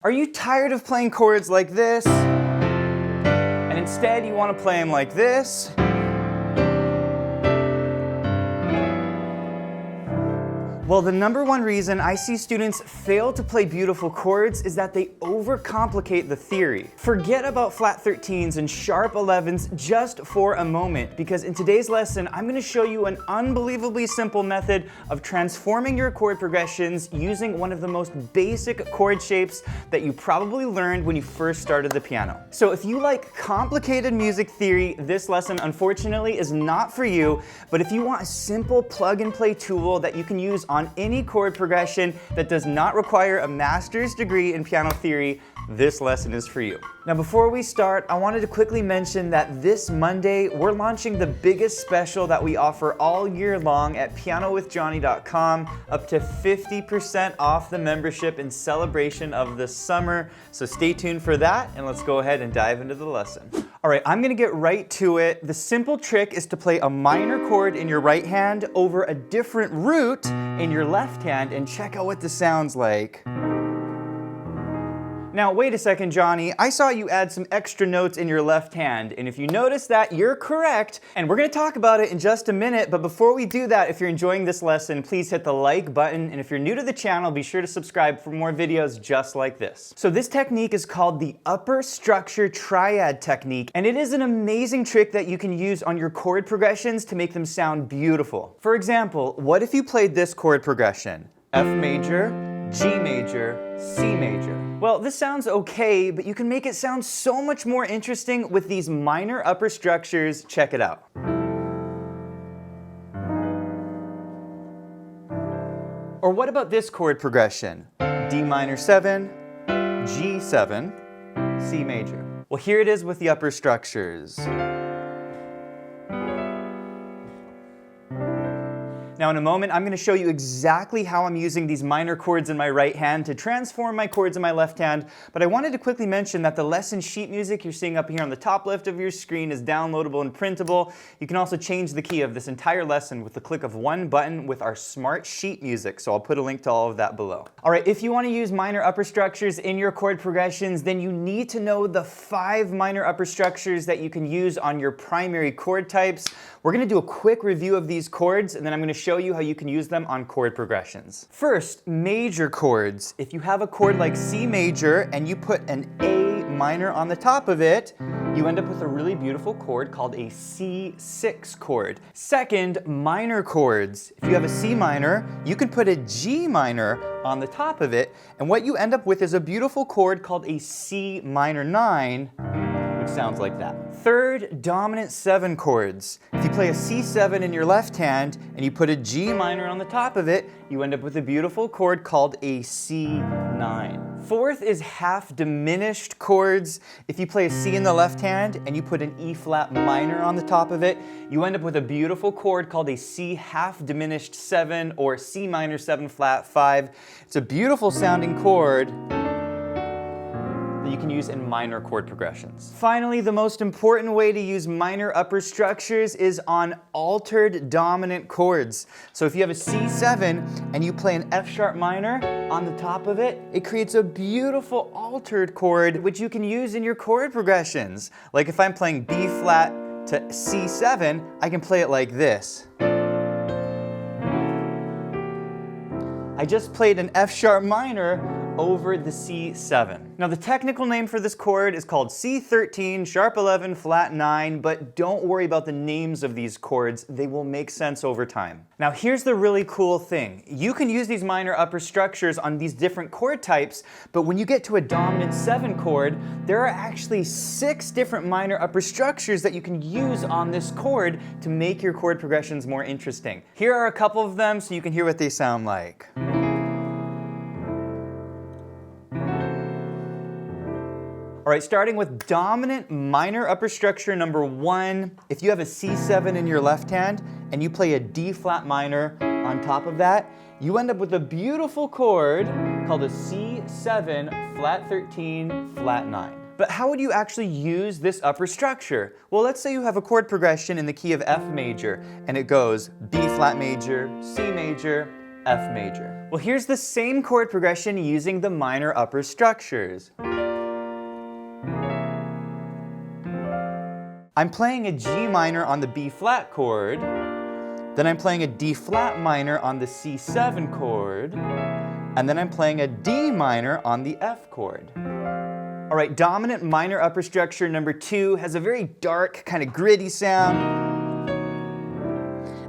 Are you tired of playing chords like this? And instead you want to play them like this? Well, the number one reason I see students fail to play beautiful chords is that they overcomplicate the theory. Forget about flat 13s and sharp 11s just for a moment, because in today's lesson, I'm going to show you an unbelievably simple method of transforming your chord progressions using one of the most basic chord shapes that you probably learned when you first started the piano. So if you like complicated music theory, this lesson unfortunately is not for you, but if you want a simple plug and play tool that you can use on any chord progression that does not require a master's degree in piano theory, this lesson is for you. Now before we start, I wanted to quickly mention that this Monday, we're launching the biggest special that we offer all year long at pianowithjonny.com, up to 50% off the membership in celebration of the summer. So stay tuned for that, and let's go ahead and dive into the lesson. All right, I'm gonna get right to it. The simple trick is to play a minor chord in your right hand over a different root in your left hand, and check out what this sounds like. Now, wait a second, Johnny. I saw you add some extra notes in your left hand, and if you notice that, you're correct, and we're gonna talk about it in just a minute, but before we do that, if you're enjoying this lesson, please hit the like button, and if you're new to the channel, be sure to subscribe for more videos just like this. So this technique is called the upper structure triad technique, and it is an amazing trick that you can use on your chord progressions to make them sound beautiful. For example, what if you played this chord progression? F major, G major, C major. Well, this sounds okay, but you can make it sound so much more interesting with these minor upper structures. Check it out. Or what about this chord progression? D minor 7, G7, C major. Well, here it is with the upper structures. Now in a moment, I'm going to show you exactly how I'm using these minor chords in my right hand to transform my chords in my left hand, but I wanted to quickly mention that the lesson sheet music you're seeing up here on the top left of your screen is downloadable and printable. You can also change the key of this entire lesson with the click of one button with our smart sheet music, so I'll put a link to all of that below. All right, if you want to use minor upper structures in your chord progressions, then you need to know the 5 minor upper structures that you can use on your primary chord types. We're going to do a quick review of these chords, and then I'm going to show you how you can use them on chord progressions. First, major chords. If you have a chord like C major and you put an A minor on the top of it, you end up with a really beautiful chord called a C6 chord. Second, minor chords. If you have a C minor, you can put a G minor on the top of it, and what you end up with is a beautiful chord called a C minor 9, which sounds like that. Third, dominant 7 chords. If you play a C7 in your left hand and you put a G minor on the top of it, you end up with a beautiful chord called a C9. Fourth is half diminished chords. If you play a C in the left hand and you put an E flat minor on the top of it, you end up with a beautiful chord called a C half diminished 7 or C minor 7 flat 5. It's a beautiful sounding chord you can use in minor chord progressions. Finally, the most important way to use minor upper structures is on altered dominant chords. So if you have a C7 and you play an F sharp minor on the top of it, it creates a beautiful altered chord which you can use in your chord progressions. Like if I'm playing B flat to C7, I can play it like this. I just played an F sharp minor over the C7. Now the technical name for this chord is called C13, sharp 11, flat 9, but don't worry about the names of these chords, they will make sense over time. Now here's the really cool thing. You can use these minor upper structures on these different chord types, but when you get to a dominant 7 chord, there are actually 6 different minor upper structures that you can use on this chord to make your chord progressions more interesting. Here are a couple of them so you can hear what they sound like. All right, starting with dominant minor upper structure number 1. If you have a C7 in your left hand and you play a D flat minor on top of that, you end up with a beautiful chord called a C7 flat 13 flat 9. But how would you actually use this upper structure? Well, let's say you have a chord progression in the key of F major and it goes B flat major, C major, F major. Well, here's the same chord progression using the minor upper structures. I'm playing a G minor on the B flat chord, then I'm playing a D flat minor on the C7 chord, and then I'm playing a D minor on the F chord. All right, dominant minor upper structure number 2 has a very dark, kind of gritty sound.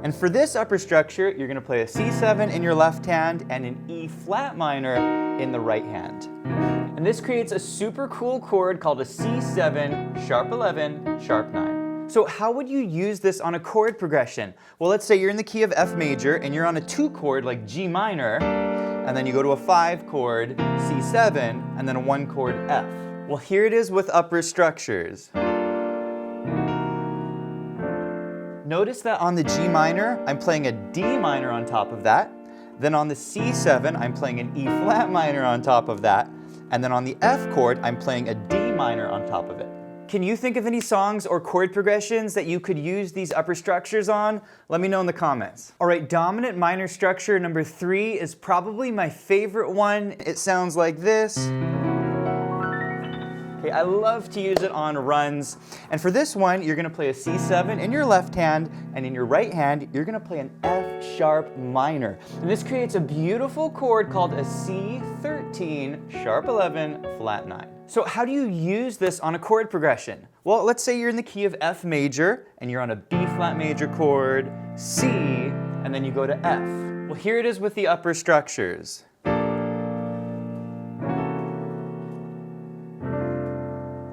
And for this upper structure, you're going to play a C7 in your left hand and an E flat minor in the right hand. And this creates a super cool chord called a C7, sharp 11, sharp 9. So how would you use this on a chord progression? Well, let's say you're in the key of F major and you're on a 2 chord like G minor, and then you go to a 5 chord, C7, and then a 1 chord F. Well, here it is with upper structures. Notice that on the G minor, I'm playing a D minor on top of that. Then on the C7, I'm playing an E flat minor on top of that. And then on the F chord, I'm playing a D minor on top of it. Can you think of any songs or chord progressions that you could use these upper structures on? Let me know in the comments. All right, dominant minor structure number 3 is probably my favorite one. It sounds like this. Okay, I love to use it on runs. And for this one, you're gonna play a C7 in your left hand, and in your right hand, you're gonna play an F sharp minor. And this creates a beautiful chord called a C13, sharp 11, flat 9. So how do you use this on a chord progression? Well, let's say you're in the key of F major, and you're on a B flat major chord, C, and then you go to F. Well, here it is with the upper structures.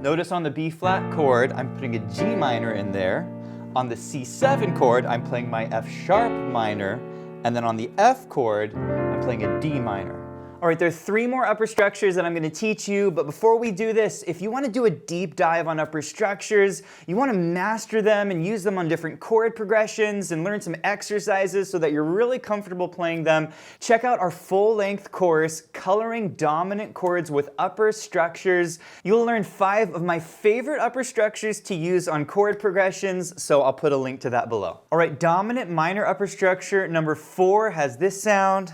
Notice on the B flat chord, I'm putting a G minor in there. On the C7 chord, I'm playing my F sharp minor. And then on the F chord, I'm playing a D minor. All right, there are 3 more upper structures that I'm going to teach you, but before we do this, if you want to do a deep dive on upper structures, you want to master them and use them on different chord progressions and learn some exercises so that you're really comfortable playing them, check out our full-length course, Coloring Dominant Chords with Upper Structures. You'll learn 5 of my favorite upper structures to use on chord progressions, so I'll put a link to that below. All right, dominant minor upper structure number 4 has this sound.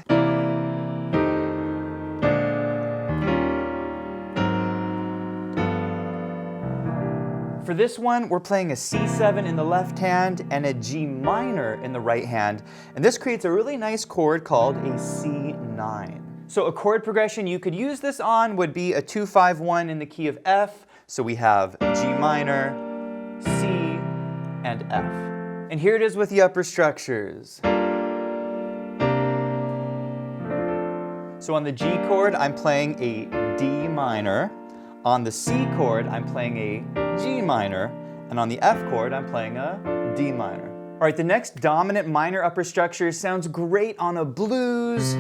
For this one, we're playing a C7 in the left hand and a G minor in the right hand. And this creates a really nice chord called a C9. So a chord progression you could use this on would be a 2-5-1 in the key of F. So we have G minor, C, and F. And here it is with the upper structures. So on the G chord, I'm playing a D minor. On the C chord, I'm playing a G minor, and on the F chord, I'm playing a D minor. All right, the next dominant minor upper structure sounds great on a blues.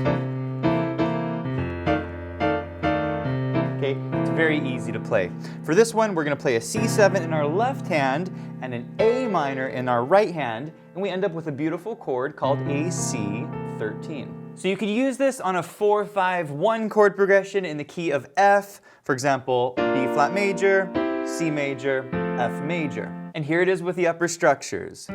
Okay, it's very easy to play. For this one, we're gonna play a C7 in our left hand and an A minor in our right hand, and we end up with a beautiful chord called a C13. So you could use this on a 4-5-1 chord progression in the key of F, for example, B flat major, C major, F major. And here it is with the upper structures.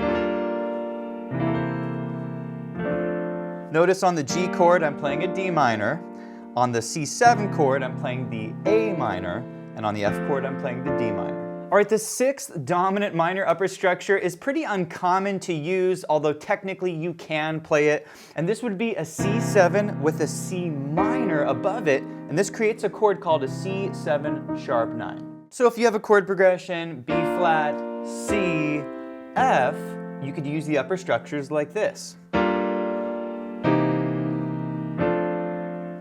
Notice on the G chord, I'm playing a D minor. On the C7 chord, I'm playing the A minor. And on the F chord, I'm playing the D minor. All right, the 6th dominant minor upper structure is pretty uncommon to use, although technically you can play it. And this would be a C7 with a C minor above it. And this creates a chord called a C7 sharp 9. So if you have a chord progression, B flat, C, F, you could use the upper structures like this.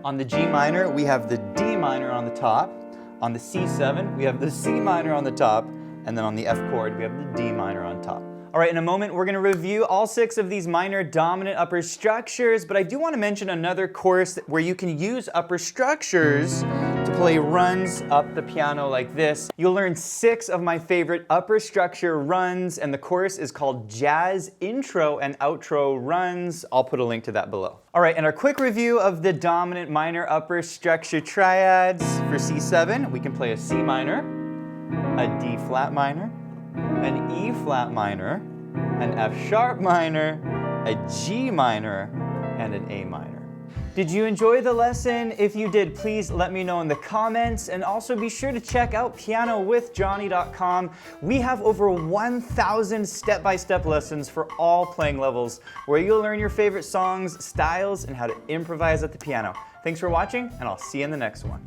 On the G minor, we have the D minor on the top. On the C7, we have the C minor on the top, and then on the F chord, we have the D minor on top. All right, in a moment, we're gonna review all 6 of these minor dominant upper structures, but I do wanna mention another course where you can use upper structures to play runs up the piano like this. You'll learn 6 of my favorite upper structure runs, and the course is called Jazz Intro and Outro Runs. I'll put a link to that below. All right, and our quick review of the dominant minor upper structure triads. For C7, we can play a C minor, a D flat minor, an E flat minor, an F sharp minor, a G minor, and an A minor. Did you enjoy the lesson? If you did, please let me know in the comments, and also be sure to check out pianowithjonny.com. We have over 1,000 step-by-step lessons for all playing levels, where you'll learn your favorite songs, styles, and how to improvise at the piano. Thanks for watching, and I'll see you in the next one.